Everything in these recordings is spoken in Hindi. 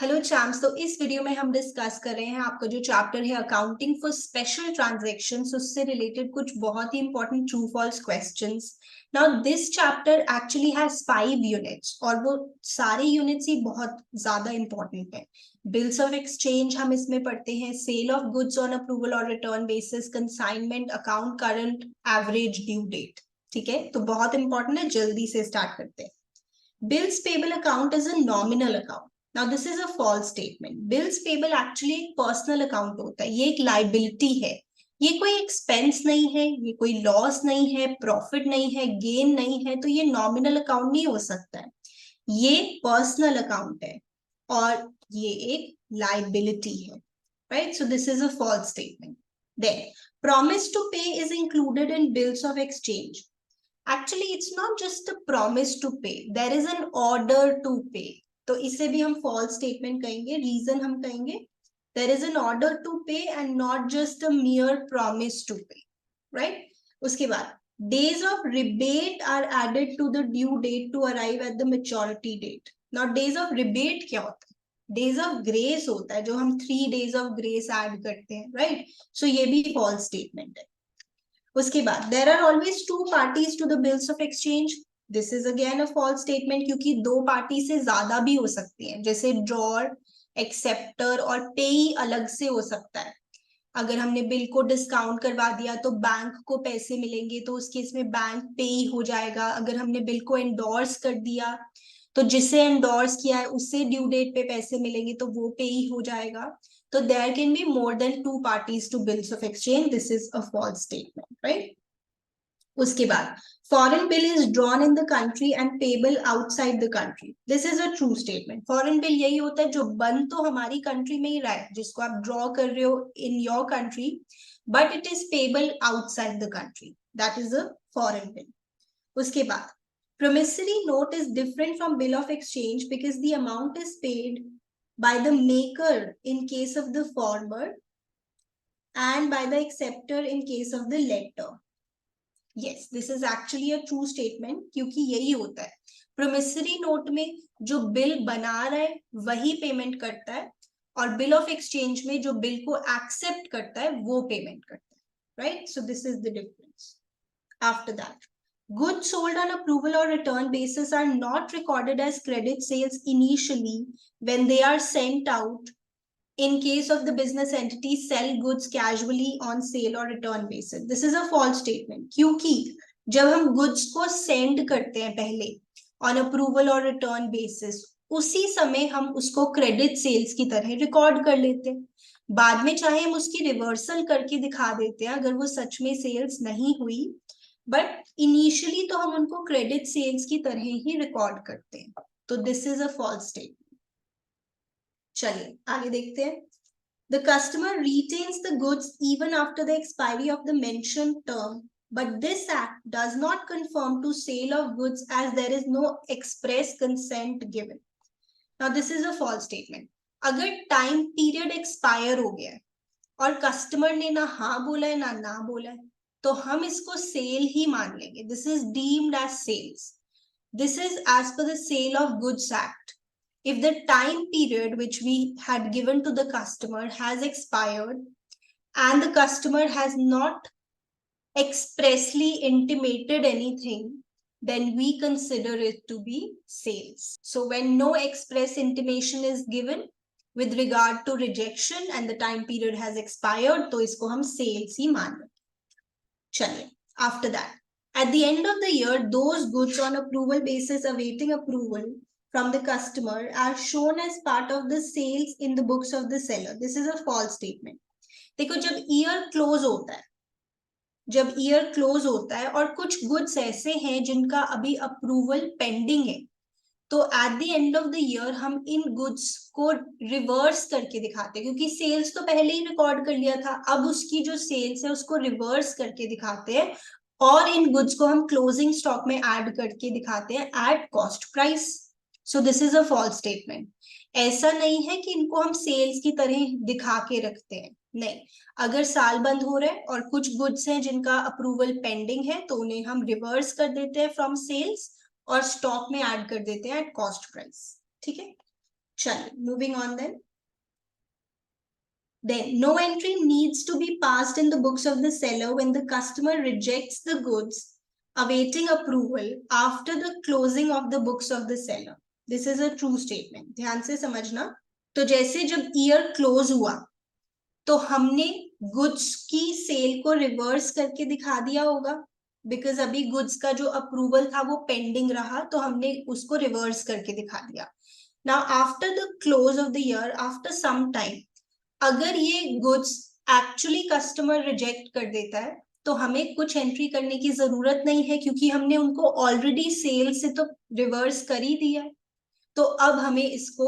Hello champs. तो इस वीडियो में हम डिस्कस कर रहे हैं आपका जो चैप्टर है अकाउंटिंग फॉर स्पेशल ट्रांजैक्शंस, उससे रिलेटेड कुछ बहुत ही important true false questions. Now this chapter actually has 5 units और वो सारे यूनिट्स ही बहुत ज्यादा इंपॉर्टेंट है। बिल्स ऑफ एक्सचेंज हम इसमें पढ़ते हैं, sale of goods on approval और return basis, consignment account, current, average due date. ठीक है, तो बहुत इंपॉर्टेंट है, जल्दी से स्टार्ट करते हैं। Bills payable account is a nominal account. Now this is a false statement. Bills payable actually एक personal account होता है, ये एक liability है, ये कोई expense नहीं है, ये कोई loss नहीं है, profit नहीं है, gain नहीं है, तो ये nominal account नहीं हो सकता है, ये personal account है और ये एक liability है, right? So this is a false statement. Then promise to pay is included in bills of exchange. Actually it's not just a promise to pay, there is an order to pay. तो इसे भी हम false statement कहेंगे, reason हम कहेंगे there is an order to pay and not just a mere promise to pay, right? उसके बाद days of rebate are added to the due date to arrive at the maturity date. Now days of rebate क्या होता है? डेज ऑफ ग्रेस होता है, जो हम 3 days of grace ऐड करते हैं, राइट? सो ये भी false statement है। उसके बाद there are always two parties to the bills of exchange. This is again a false statement, क्योंकि दो पार्टी से ज्यादा भी हो सकती हैं, जैसे ड्रॉर, एक्सेप्टर और पेई अलग से हो सकता है। अगर हमने बिल को डिस्काउंट करवा दिया तो बैंक को पैसे मिलेंगे, तो उस केस में बैंक पेई हो जाएगा। अगर हमने बिल को एंडोर्स कर दिया तो जिसे एंडोर्स किया है उससे ड्यू डेट पे पैसे मिलेंगे, तो वो पेई हो जाएगा। तो there can be more than 2 parties to bills of exchange. This is a false statement, right? उसके बाद foreign bill is drawn in the country and payable outside the country. This is a true statement. Foreign bill यही होता है जो बन तो हमारी कंट्री में ही रहा है, जिसको आप ड्रॉ कर रहे हो in your country, but it is payable outside the country, that is a foreign bill. उसके बाद promissory note is different from bill of exchange because the amount is paid by the maker in case of the former and by the acceptor in case of the letter. Yes, this is actually a true statement, क्योंकि यही होता है। प्रोमिसरी नोट में जो बिल बना रहा है वही पेमेंट करता है, और बिल ऑफ एक्सचेंज में जो बिल को एक्सेप्ट करता है वो पेमेंट करता है, right? So this is the difference. After that, goods sold on approval or return basis are not recorded as credit sales initially when they are sent out. In case of the business entity sell goods casually on sale or return basis. This is a false statement, क्योंकि जब हम goods को send करते हैं पहले on approval or return basis, उसी समय हम उसको credit sales की तरह रिकॉर्ड कर लेते हैं। बाद में चाहे हम उसकी रिवर्सल करके दिखा देते हैं अगर वो सच में सेल्स नहीं हुई, बट इनिशियली तो हम उनको क्रेडिट सेल्स की तरह ही रिकॉर्ड करते हैं। तो this is a false statement. चलिए आगे देखते हैं। The customer retains the goods even after the expiry of the mentioned term, but this act does not conform to sale of goods as there is no express consent given. Now this is a false statement. अगर टाइम पीरियड एक्सपायर हो गया है और कस्टमर ने ना हाँ बोला है ना बोला है, तो हम इसको सेल ही मान लेंगे। This is deemed as sales. This is as per the sale of goods act. If the time period which we had given to the customer has expired and the customer has not expressly intimated anything, then we consider it to be sales. So when no express intimation is given with regard to rejection and the time period has expired, तो इसको हम sales ही मान लेंगे। चलिए, after that, at the end of the year, those goods on approval basis awaiting approval from the customer are shown as part of the sales in the books of the seller. This is a false statement. देखो, जब ईयर क्लोज होता है, जब ईयर क्लोज होता है और कुछ गुड्स ऐसे हैं जिनका अभी अप्रूवल पेंडिंग है, तो eight the end of the year हम इन गुड्स को रिवर्स करके दिखाते हैं, क्योंकि सेल्स तो पहले ही रिकॉर्ड कर लिया था, अब उसकी जो सेल्स है उसको रिवर्स करके दिखाते हैं और इन गुड्स को हम क्लोजिंग स्टॉक में ऐड करके दिखाते हैं at cost price. So this is a false statement. ऐसा नहीं है कि इनको हम सेल्स की तरह दिखा के रखते हैं, नहीं। अगर साल बंद हो रहा है और कुछ गुड्स हैं जिनका अप्रूवल पेंडिंग है, तो उन्हें हम रिवर्स कर देते हैं फ्रॉम सेल्स और स्टॉक में ऐड कर देते हैं एट कॉस्ट प्राइस। ठीक है, चलिए moving on then. Then, no entry needs to be passed in the books of the seller when the customer rejects the goods awaiting approval after the closing of the books of the seller. This is a true statement. ध्यान से समझना. तो जैसे जब ईयर क्लोज हुआ तो हमने गुड्स की सेल को रिवर्स करके दिखा दिया होगा, बिकॉज अभी गुड्स का जो अप्रूवल था वो पेंडिंग रहा, तो हमने उसको रिवर्स करके दिखा दिया. Now after the close of the year, after some time, अगर ये गुड्स एक्चुअली कस्टमर रिजेक्ट कर देता है तो हमें कुछ एंट्री करने की जरूरत नहीं है, क्योंकि हमने उनको ऑलरेडी सेल से तो रिवर्स कर ही दिया. तो अब हमें इसको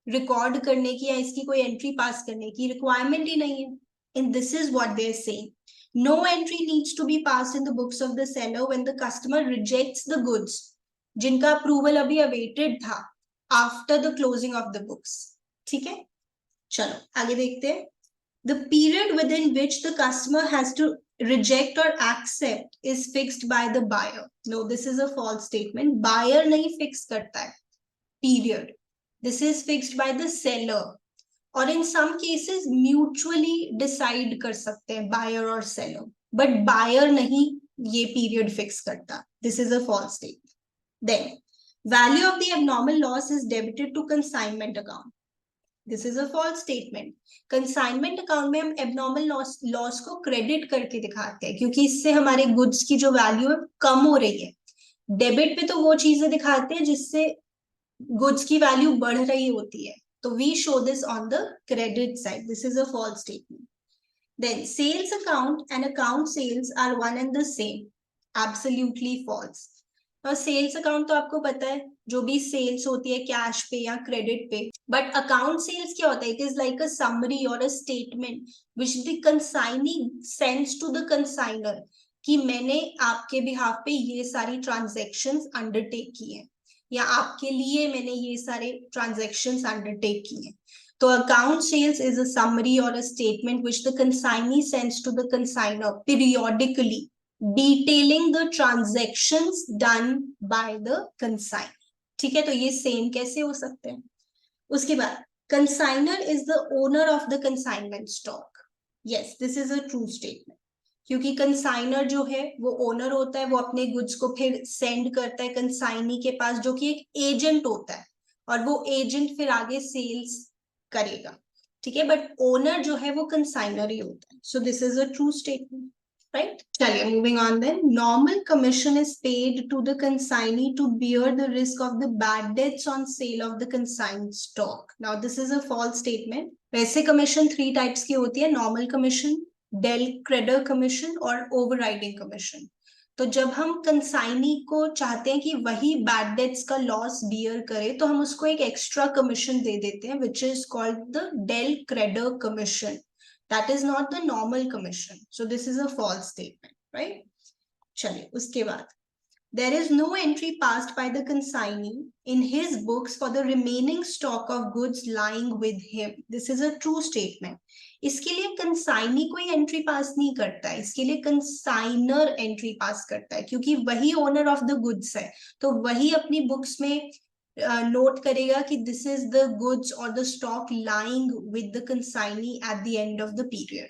रिकॉर्ड करने की या इसकी कोई एंट्री पास करने की रिक्वायरमेंट ही नहीं है. And this is what they are saying. No entry needs to be passed in the books of the seller when the customer rejects the goods जिनका अप्रूवल अभी अवेटेड था after the closing of the books. ठीक है, चलो आगे देखते हैं. The period within which the customer has to reject or accept is fixed by the buyer. No, this is a false statement. Buyer नहीं fix करता है period. This is fixed by the seller. और in some cases mutually decide कर सकते हैं buyer और seller. But buyer नहीं ये period fix करता. This is a false statement. Then, value of the abnormal loss is debited to consignment account. This is a false statement. Consignment account में हम एबनॉर्मल लॉस को क्रेडिट करके दिखाते हैं, क्योंकि इससे हमारे गुड्स की जो वैल्यू है कम हो रही है. डेबिट पे तो वो चीजें दिखाते हैं जिससे गुड्स की वैल्यू बढ़ रही होती है. तो we show this on the credit side. This is a false statement. Then sales account and account sales are one and the same. Absolutely false. और सेल्स अकाउंट तो आपको पता है, जो भी सेल्स होती है कैश पे या क्रेडिट पे. बट अकाउंट सेल्स क्या होता है? It is like a summary और a statement which the consignee sends to the consignor कि मैंने आपके बिहाफ पे ये सारी ट्रांजैक्शंस अंडरटेक की हैं, या आपके लिए मैंने ये सारे ट्रांजैक्शंस अंडरटेक की हैं. तो account sales is a summary और a statement which the consignee sends to the consignor periodically detailing the transactions done by the consignor. ठीक है, तो ये सेम कैसे हो सकते हैं? उसके बाद consignor is the owner of the consignment stock. Yes, this is a true statement. क्योंकि कंसाइनर जो है वो ओनर होता है, वो अपने गुड्स को फिर सेंड करता है कंसाइनी के पास, जो कि एक एजेंट होता है, और वो एजेंट फिर आगे सेल्स करेगा. ठीक है, बट ओनर जो है वो कंसाइनर ही होता है. सो this is a true statement. Right? चलिए moving on then. Normal commission is paid to the consignee to bear the risk of the bad debts on sale of the consigned stock. Now this is a false statement. वैसे commission 3 types की होती है: normal commission, del creditor commission और overriding commission. तो जब हम कंसाइनी को चाहते हैं कि वही बैड डेट्स का लॉस बियर करे, तो हम उसको एक एक्स्ट्रा कमीशन दे देते हैं, which is called the del creditor commission. That is not the normal commission. So this is a false statement, right? चलिए उसके बाद, there is no entry passed by the consignee in his books for the remaining stock of goods lying with him. This is a true statement. इसके लिए कंसाइनी कोई एंट्री पास नहीं करता है, इसके लिए कंसाइनर एंट्री पास करता है, क्योंकि वही ओनर ऑफ द गुड्स है. तो वही अपनी बुक्स में नोट करेगा कि दिस इज द गुड्स और the stock lying with the consignee at the end of the period.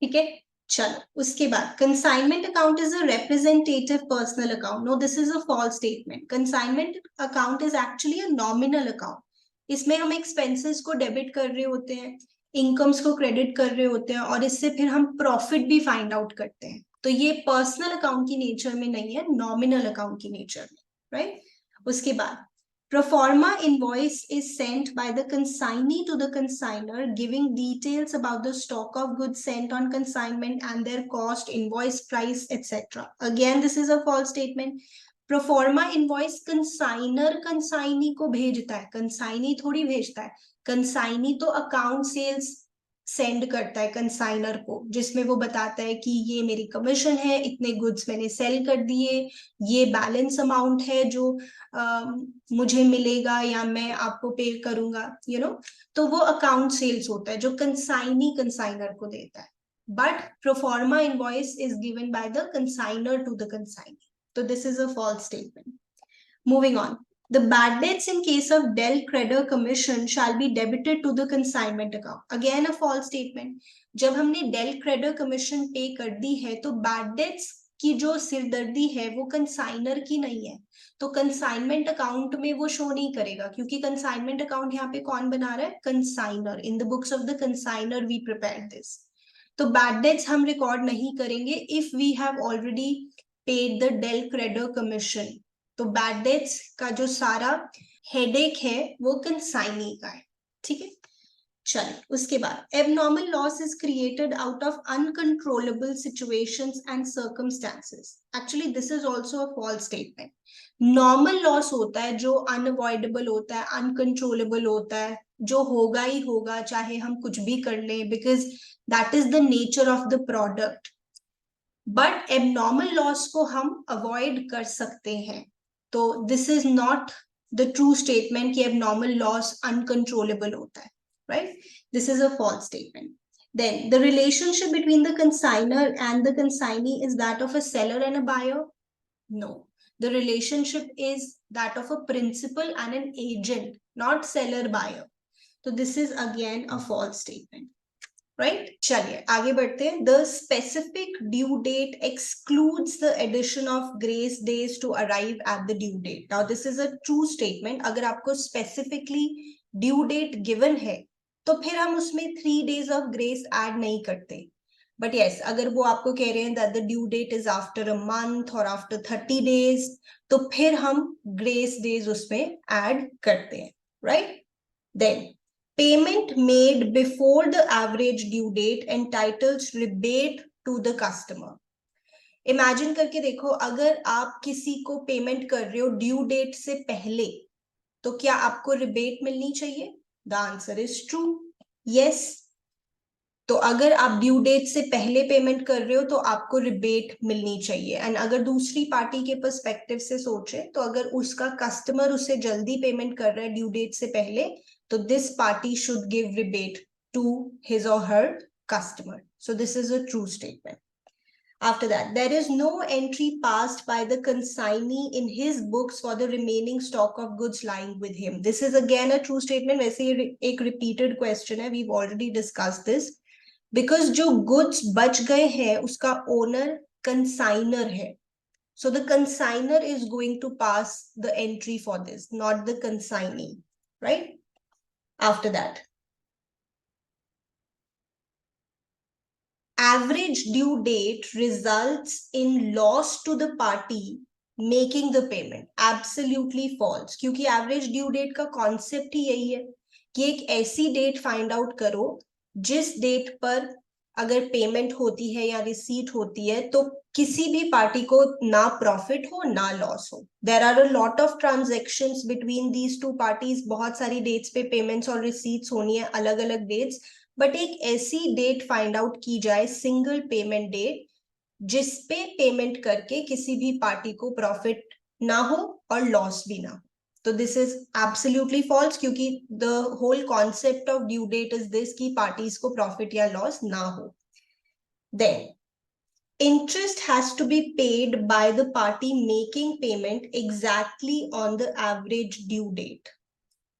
ठीक है, चलो उसके बाद, consignment account is a representative personal account. No, this is a false statement. Consignment account is actually a nominal account. इसमें हम एक्सपेंसेस को डेबिट कर रहे होते हैं, इनकम्स को क्रेडिट कर रहे होते हैं, और इससे फिर हम प्रॉफिट भी फाइंड आउट करते हैं. तो ये पर्सनल अकाउंट की नेचर में नहीं है, नॉमिनल अकाउंट की नेचर में. राइट? उसके बाद, Proforma invoice is sent by the consignee to the consignor, giving details about the stock of goods sent on consignment and their cost, invoice price, etc. Again, this is a false statement. Proforma invoice consignor consignee को भेजता है, consignee थोड़ी भेजता है. Consignee तो account sales सेंड करता है कंसाइनर को, जिसमें वो बताता है कि ये मेरी कमीशन है, इतने गुड्स मैंने सेल कर दिए, ये बैलेंस अमाउंट है जो मुझे मिलेगा या मैं आपको पे करूंगा, यू नो. तो वो अकाउंट सेल्स होता है जो कंसाइनी कंसाइनर को देता है. But proforma invoice is given by the consignor to the consignee. तो this is a false statement. Moving on, The bad debts in case of Dell creditor commission shall be debited to the consignment account. Again a false statement. जब हमने Dell creditor commission पे कर दी है तो bad debts की जो सिरदर्दी है वो कंसाइनर की नहीं है, तो कंसाइनमेंट अकाउंट में वो शो नहीं करेगा, क्योंकि कंसाइनमेंट अकाउंट यहाँ पे कौन बना रहा है? Consignor. In the books of the consignor we prepare this. तो बैड डेट्स हम रिकॉर्ड नहीं करेंगे if we have already paid the del credere commission. तो बैड डेट्स का जो सारा हेडेक है वो कंसाइनी का है. ठीक है, चलिए उसके बाद abnormal loss is created out of uncontrollable situations and circumstances. Actually this is also a false statement. Normal loss होता है जो अनअवॉइडेबल होता है, अनकंट्रोलेबल होता है, जो होगा ही होगा चाहे हम कुछ भी कर लें, because that is the nature of the product. But abnormal loss को हम अवॉइड कर सकते हैं. तो this is not the true statement कि एबनॉर्मल लॉस अनकंट्रोलेबल होता है. Right? This is a false statement. Then the relationship between the consignor and the consignee is that of a seller and a buyer? No. The relationship is that of a principal and an agent, not seller buyer. So this is again a false statement. Right? चलिए आगे बढ़ते हैं. The specific due date excludes the addition of grace days to arrive at the due date. Now this is a true statement. अगर आपको specifically due date given है तो फिर हम उसमें 3 days of grace add नहीं करते. बट यस, अगर वो आपको कह रहे हैं that the due date is after a month or after 30 days, तो फिर हम grace days उसमें add करते हैं. Right? Then payment made before the average due date entitles rebate to the customer. Imagine करके देखो, अगर आप किसी को पेमेंट कर रहे हो ड्यू डेट से पहले, तो क्या आपको रिबेट मिलनी चाहिए? The answer is true. Yes. तो अगर आप ड्यू डेट से पहले पेमेंट कर रहे हो तो आपको रिबेट मिलनी चाहिए. एंड अगर दूसरी पार्टी के पर्सपेक्टिव से सोचे तो अगर उसका कस्टमर उससे जल्दी पेमेंट कर रहा है ड्यू डेट से पहले, तो this party should give rebate to his or her customer. So this is a true statement. After that, there is no entry passed by the consignee in his books for the remaining stock of goods lying with him. This is again a true statement. वैसे एक repeated question है. We've already discussed this. Because जो goods बच गए हैं उसका owner consigner है. So the consigner is going to pass the entry for this, not the consignee. Right? After that, average due date results in loss to the party making the payment. Absolutely false. क्योंकि average due date का concept ही यही है कि एक ऐसी डेट फाइंड आउट करो जिस डेट पर अगर पेमेंट होती है या रिसीट होती है तो किसी भी पार्टी को ना प्रॉफिट हो ना लॉस हो. There are a lot of transactions between these two parties. बहुत सारी डेट्स पे पेमेंट्स और रिसीट्स होनी है, अलग अलग डेट्स. बट एक ऐसी डेट फाइंड आउट की जाए, सिंगल पेमेंट डेट, जिसपे पेमेंट करके किसी भी पार्टी को प्रॉफिट ना हो और लॉस भी ना हो. तो दिस इज एब्सोल्युटली फॉल्स, क्योंकि the whole concept of due date is this कि पार्टीज को प्रॉफिट या लॉस ना हो. Then interest has to be paid by the party making payment exactly on the average due date.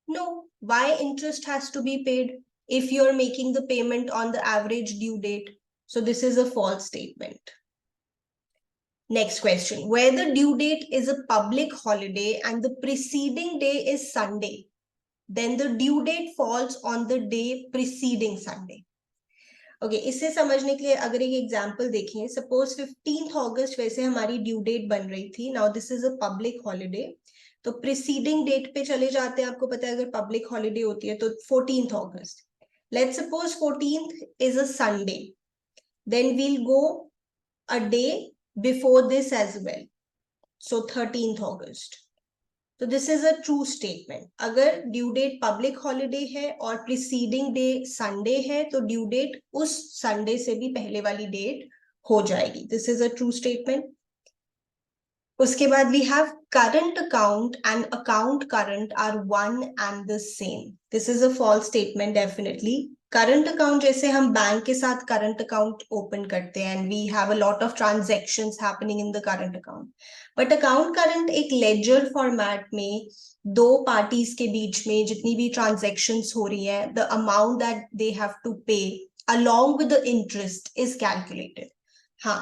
No. Why interest has to be paid if you're making the payment on the average due date? So this is a false statement. Next question. Where the due date is a public holiday and the preceding day is Sunday, then the due date falls on the day preceding Sunday. Okay, इससे समझने के लिए अगर एक एग्जांपल देखें, सपोज 15 अगस्त वैसे हमारी ड्यू डेट बन रही थी. Now this is a public holiday, तो प्रीसीडिंग डेट पे चले जाते हैं. आपको पता है अगर पब्लिक हॉलिडे होती है तो 14 अगस्त. Let's suppose 14th is a Sunday, then we'll go a day before this as well, so 13th अगस्त. तो this is a true statement. अगर ड्यू डेट पब्लिक हॉलिडे है और प्रीसीडिंग डे संडे है तो ड्यू डेट उस संडे से भी पहले वाली डेट हो जाएगी. This is a true statement. उसके बाद we have current account and account current are one and the same. This is a false statement. Definitely current account जैसे हम बैंक के साथ करंट अकाउंट ओपन करते हैं and we have a lot of transactions happening in the current account, but account current एक लेजर फॉर्मेट में दो पार्टीज के बीच में जितनी भी ट्रांजैक्शंस हो रही है, the amount that they have to pay along with the interest is calculated. हाँ,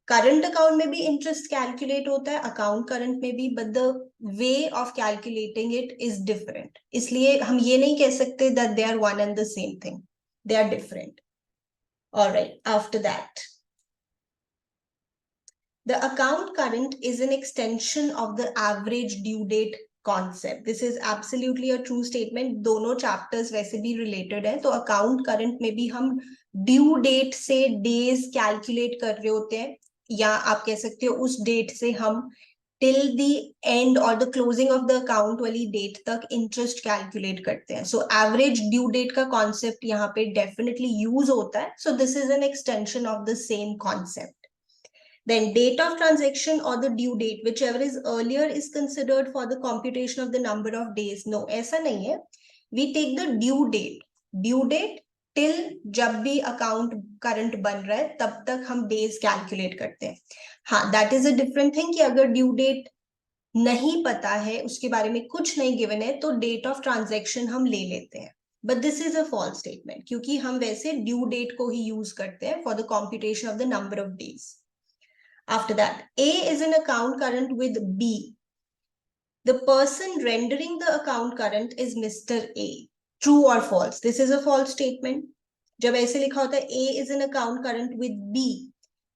करंट अकाउंट में भी इंटरेस्ट कैलकुलेट होता है, अकाउंट करंट में भी, but the way of calculating it is different. इसलिए हम ये नहीं कह सकते that they are one and the same thing, they are different. All right, after that, the account current is an extension of the average due date concept. This is absolutely a true statement. दोनों chapters वैसे भी related हैं, तो account current में भी हम due date से days calculate कर रहे होते हैं, या आप कह सकते हो उस date से हम till the end or the closing of the account वाली date तक interest calculate करते हैं. So average due date का concept यहाँ पे definitely use होता है. So this is an extension of the same concept. Then date of transaction or the due date, whichever is earlier, is considered for the computation of the number of days. No, ऐसा नहीं है. We take the due date. Due date till जब भी account current बन रहा है तब तक हम days calculate करते हैं. हाँ, that is a different thing कि अगर due date नहीं पता है, उसके बारे में कुछ नहीं given है, तो date of transaction हम ले लेते हैं. But this is a false statement क्योंकि हम वैसे due date को ही use करते हैं for the computation of the number of days. After that, A is an account current with B. The person rendering the account current is Mr. A. True or false? This is a false statement. जब ऐसे लिखा होता है A is an account current with B,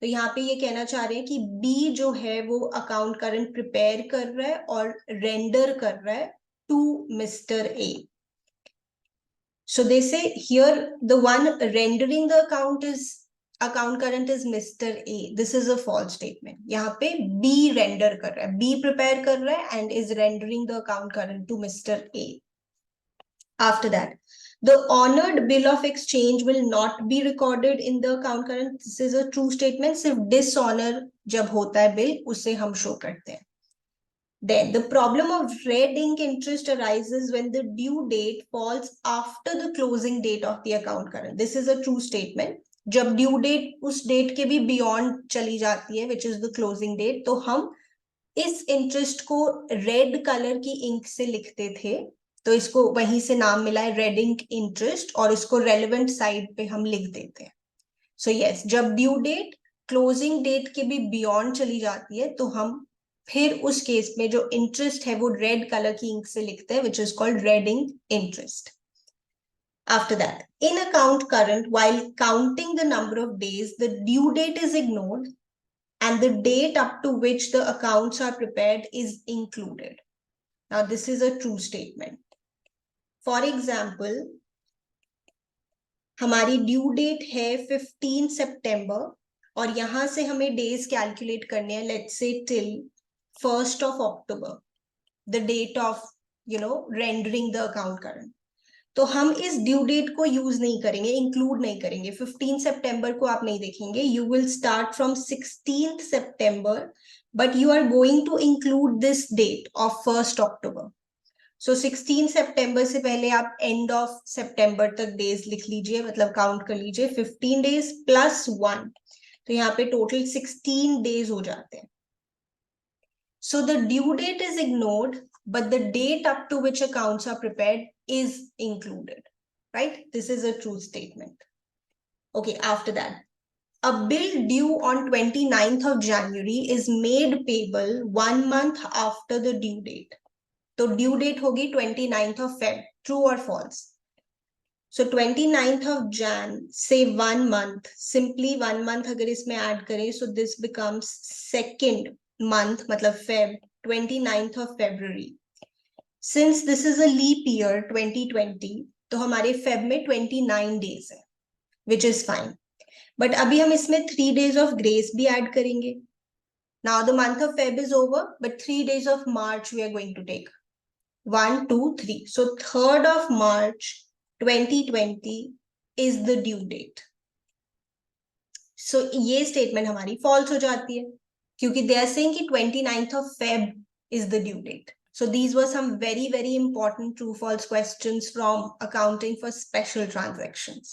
तो यहाँ पे ये कहना चाह रहे हैं कि B जो है वो account current prepare कर रहा है और render कर रहा है to Mr. A. So they say here the one rendering the account current is Mr. A. This is a false statement. यहाँ पे B render कर रहा है, B prepare कर रहा है and is rendering the account current to Mr. A. After that, the honored bill of exchange will not be recorded in the account current. This is a true statement. सिर्फ dishonor जब होता है bill उसे हम show करते हैं. Then the problem of red ink interest arises when the due date falls after the closing date of the account current. This is a true statement. जब ड्यू डेट उस डेट के भी बियॉन्ड चली जाती है, which is the closing date, तो हम इस इंटरेस्ट को रेड कलर की इंक से लिखते थे, तो इसको वहीं से नाम मिला है रेड इंक इंटरेस्ट, और इसको रेलेवेंट साइड पे हम लिख देते हैं. सो यस, जब ड्यू डेट क्लोजिंग डेट के भी बियॉन्ड चली जाती है तो हम फिर उस केस में जो इंटरेस्ट है वो रेड कलर की इंक से लिखते हैं, which is called red ink interest. After that, in account current, while counting the number of days, the due date is ignored and the date up to which the accounts are prepared is included. Now, this is a true statement. For example, हमारी ड्यू डेट है 15 सितंबर और यहां से हमें डेज कैलकुलेट करने हैं, let's say till 1st of October, the date of rendering the account current. तो हम इस ड्यू डेट को यूज नहीं करेंगे, इंक्लूड नहीं करेंगे. 15 सितंबर को आप नहीं देखेंगे. You will start from 16th September, but you are going to include this date of 1st October. सो 16 सितंबर से पहले आप एंड ऑफ सितंबर तक डेज लिख लीजिए, मतलब काउंट कर लीजिए. 15 डेज प्लस 1, तो यहाँ पे टोटल 16 डेज हो जाते हैं. So the due date is ignored, but the date up to which accounts are prepared is included, right? This is a true statement. Okay, after that, a bill due on 29th of January is made payable 1 month after the due date. So due date होगी 29th of Feb. True or false? So 29th of Jan, say 1 month, simply 1 month अगर इसमें add करें, so this becomes 2nd month, मतलब Feb, 29th of February. Since this is a leap year 2020, तो हमारे Feb में 29 days है, which is fine. But अभी हम इसमें 3 days of grace भी add करेंगे. Now the month of Feb is over, but 3 days of March we are going to take. 1, 2, 3. So 3rd of March 2020 is the due date. So ये statement हमारी false हो जाती है, क्योंकि they are saying कि 29th of Feb is the due date. So these were some very, very important true false questions from accounting for special transactions.